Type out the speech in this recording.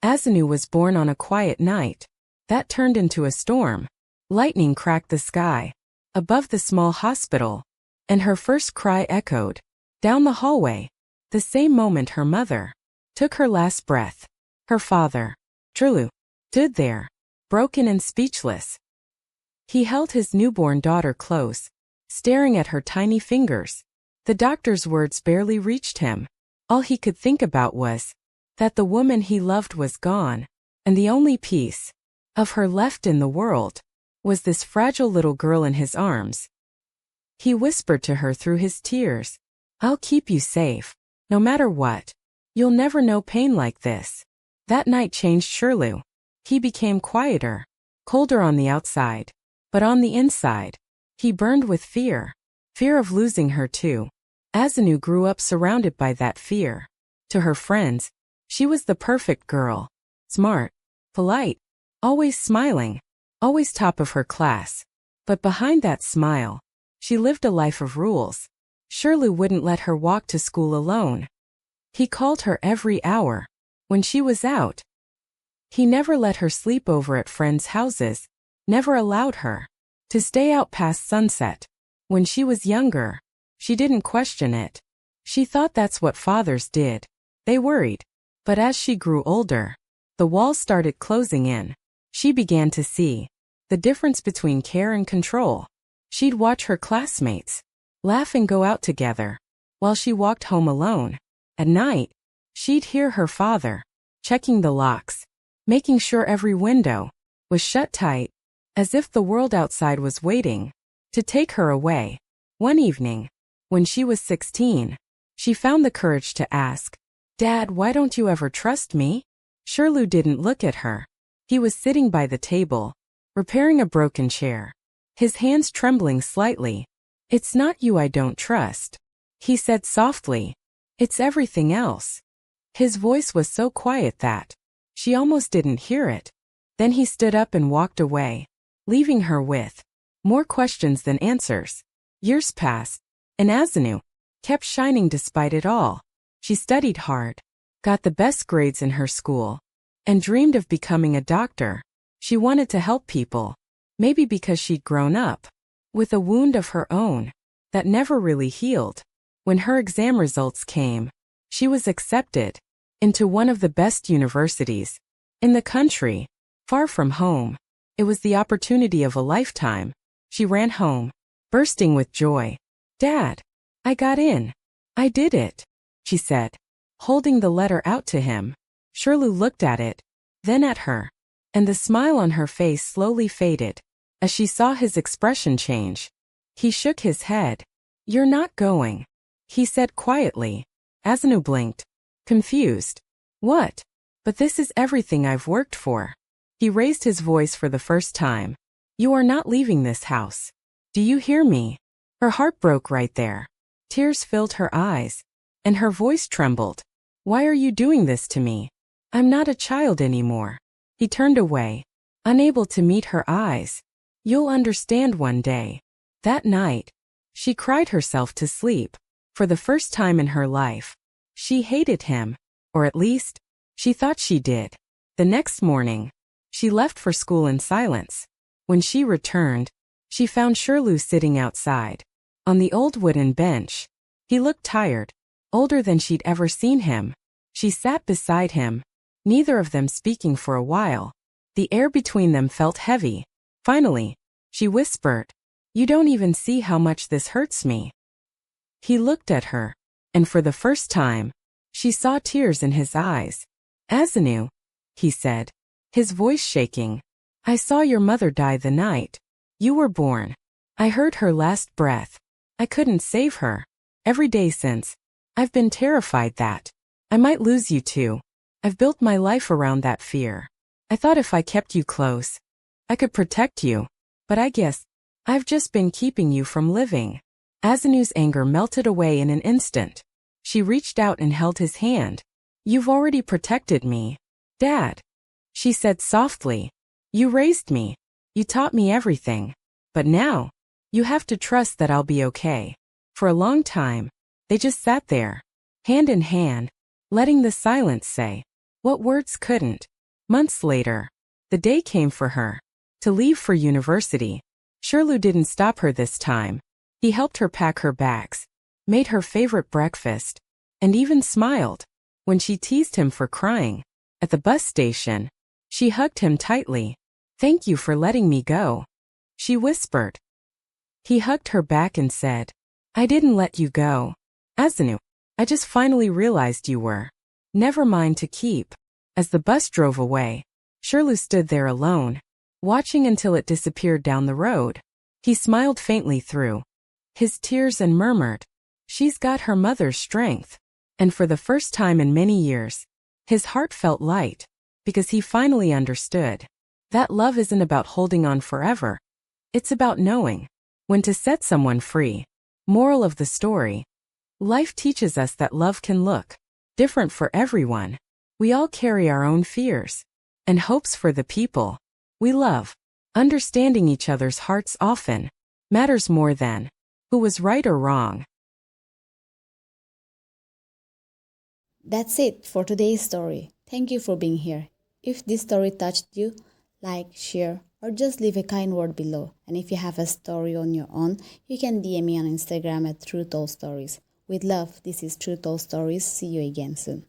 Azanu was born on a quiet night. That turned into a storm. Lightning cracked the sky above the small hospital, and her first cry echoed down the hallway. The same moment her mother took her last breath. Her father, Trulu, stood there, broken and speechless. He held his newborn daughter close, staring at her tiny fingers. The doctor's words barely reached him. All he could think about was that the woman he loved was gone, and the only piece of her left in the world was this fragile little girl in his arms. He whispered to her through his tears, "I'll keep you safe, no matter what. You'll never know pain like this." That night changed Shirley. He became quieter, colder on the outside, but on the inside, he burned with fear. Fear of losing her too. Azanu grew up surrounded by that fear. To her friends, she was the perfect girl. Smart, polite, always smiling, always top of her class. But behind that smile, she lived a life of rules. Shirley wouldn't let her walk to school alone. He called her every hour when she was out. He never let her sleep over at friends' houses, never allowed her to stay out past sunset. When she was younger, she didn't question it. She thought that's what fathers did. They worried. But as she grew older, the walls started closing in. She began to see the difference between care and control. She'd watch her classmates laugh and go out together, while she walked home alone. At night, she'd hear her father checking the locks, making sure every window was shut tight, as if the world outside was waiting to take her away. One evening, when she was 16, she found the courage to ask, "Dad, why don't you ever trust me?" Shirley didn't look at her. He was sitting by the table, repairing a broken chair, his hands trembling slightly. "It's not you I don't trust," he said softly. "It's everything else." His voice was so quiet that she almost didn't hear it. Then he stood up and walked away, leaving her with more questions than answers. Years passed, and Azanu kept shining despite it all. She studied hard, got the best grades in her school, and dreamed of becoming a doctor. She wanted to help people, maybe because she'd grown up with a wound of her own that never really healed. When her exam results came, she was accepted into one of the best universities in the country, far from home. It was the opportunity of a lifetime. She ran home, bursting with joy. "Dad, I got in. I did it," she said, holding the letter out to him. Shirley looked at it, then at her, and the smile on her face slowly faded as she saw his expression change. He shook his head. "You're not going," he said quietly. Azanu blinked, confused. "What?" "But this is everything I've worked for." He raised his voice for the first time. "You are not leaving this house. Do you hear me?" Her heart broke right there. Tears filled her eyes, and her voice trembled. "Why are you doing this to me? I'm not a child anymore." He turned away, unable to meet her eyes. "You'll understand one day." That night, she cried herself to sleep. For the first time in her life, she hated him, or at least, she thought she did. The next morning, she left for school in silence. When she returned, she found Shirley sitting outside, on the old wooden bench. He looked tired, older than she'd ever seen him. She sat beside him, neither of them speaking for a while. The air between them felt heavy. Finally, she whispered, "You don't even see how much this hurts me." He looked at her, and for the first time, she saw tears in his eyes. "Azanu," he said, his voice shaking, "I saw your mother die the night you were born. I heard her last breath. I couldn't save her. Every day since, I've been terrified that I might lose you too. I've built my life around that fear. I thought if I kept you close, I could protect you. But I guess I've just been keeping you from living." Azanu's anger melted away in an instant. She reached out and held his hand. "You've already protected me, Dad," she said softly. "You raised me. You taught me everything. But now, you have to trust that I'll be okay." For a long time, they just sat there, hand in hand, letting the silence say what words couldn't. Months later, the day came for her to leave for university. Shirley didn't stop her this time. He helped her pack her bags, made her favorite breakfast, and even smiled when she teased him for crying. At the bus station, she hugged him tightly. "Thank you for letting me go," she whispered. He hugged her back and said, "I didn't let you go, Asanu. I just finally realized you were never mine to keep." As the bus drove away, Shirley stood there alone, watching until it disappeared down the road. He smiled faintly through his tears and murmured, "She's got her mother's strength." And for the first time in many years, his heart felt light, because he finally understood that love isn't about holding on forever. It's about knowing when to set someone free. Moral of the story: life teaches us that love can look different for everyone. We all carry our own fears and hopes for the people we love. Understanding each other's hearts often matters more than who was right or wrong. That's it for today's story. Thank you for being here. If this story touched you, like, share, or just leave a kind word below. And if you have a story on your own, you can DM me on Instagram at True Told Stories. With love, this is True Told Stories. See you again soon.